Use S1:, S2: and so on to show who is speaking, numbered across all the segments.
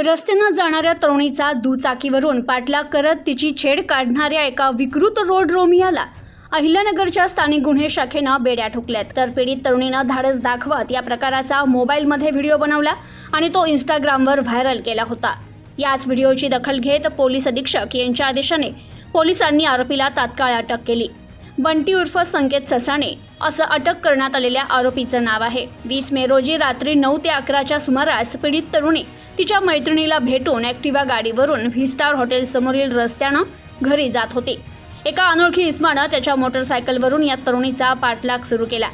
S1: रस्त्यानं जाणाऱ्या तरुणीचा दुचाकीवरून पाठलाग करत तिची छेड काढणाऱ्या एका विकृत रोड रोमियाला अहिल्यानगरच्या स्थानिक गुन्हे शाखेनं बेड्या ठोकल्यात। तर पीडित तरुणीनं धाडस दाखवत या प्रकाराचा मोबाईलमध्ये व्हिडिओ बनवला आणि तो इंस्टाग्रामवर व्हायरल केला होता। याच व्हिडिओची दखल घेत पोलीस अधीक्षक यांच्या आदेशाने पोलिसांनी आरोपीला तात्काळ अटक केली। बंटी उर्फ संकेत ससाणे असं अटक करण्यात आलेल्या आरोपीचं नाव आहे। 20 मे रोजी रात्री 9 ते 11च्या सुमारास पीडित तरुणी तिच्या मैत्रिणीला भेटून ॲक्टिवा गाडीवरून व्ही-स्टार हॉटेल समोरील रस्त्यानं घरी जात होती। एका अनोळखी इसमानं त्याच्या मोटरसायकलवरून या तरुणीचा पाठलाग सुरू केला।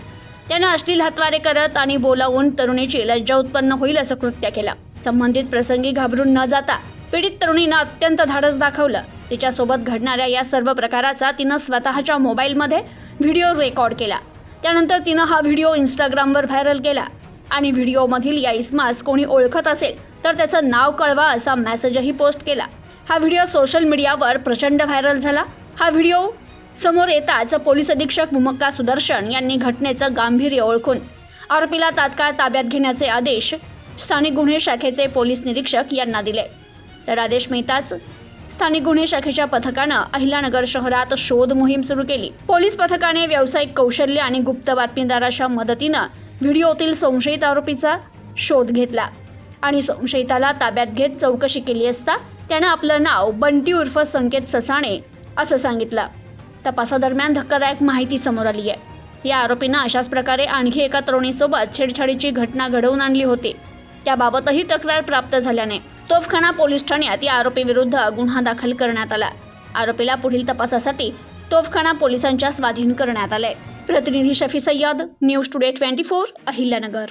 S1: त्यानं अश्लील हातवारे करत आणि बोलावून तरुणीची लज्जा उत्पन्न होईल असं कृत्य केलं। संबंधित प्रसंगी घाबरून न जाता पीडित तरुणीनं अत्यंत धाडस दाखवलं। तिच्यासोबत घडणाऱ्या या सर्व प्रकाराचा तिनं स्वतःच्या मोबाईलमध्ये व्हिडिओ रेकॉर्ड केला। त्यानंतर तिनं हा व्हिडिओ इंस्टाग्रामवर व्हायरल केला आणि व्हिडिओमधील या इसमास कोणी ओळखत असेल तर त्याचं नाव कळवा असा मेसेजही पोस्ट केला। हा व्हिडिओ सोशल मीडियावर प्रचंड व्हायरल झाला। हा व्हिडिओ समोर येताच पोलीस अधीक्षक मुमक्का सुदर्शन यांनी घटनेचं गांभीर्य ओळखून आरोपीला तात्काळ ताब्यात घेण्याचे आदेश स्थानिक गुन्हे शाखेचे पोलीस निरीक्षक यांना दिले। तर आदेश मिळताच स्थानिक गुन्हे शाखेच्या पथकानं अहिल्यानगर शहरात शोध मोहीम सुरू केली। पोलीस पथकाने व्यावसायिक कौशल्य आणि गुप्त बातमीदाराच्या मदतीनं व्हिडिओतील संशयित आरोपीचा शोध घेतला आणि संशयिताला ताब्यात घेत चौकशी केली असता त्यानं आपलं नाव बंटी उर्फ संकेत ससाणे असं सांगितलं। तपासादरम्यान धक्कादायक माहिती समोर आली आहे। या आरोपीनं अशाच प्रकारे आणखी एका तरुणीसोबत छेडछाडीची घटना घडवून आणली होती। त्याबाबतही तक्रार प्राप्त झाल्याने तोफखाना पोलीस ठाण्यात या आरोपीविरुद्ध गुन्हा दाखल करण्यात आला। आरोपीला पुढील तपासासाठी तोफखाना पोलिसांच्या स्वाधीन करण्यात आले। प्रतिनिधी शफी सय्यद, न्यूज टुडे 24, अहिल्यानगर।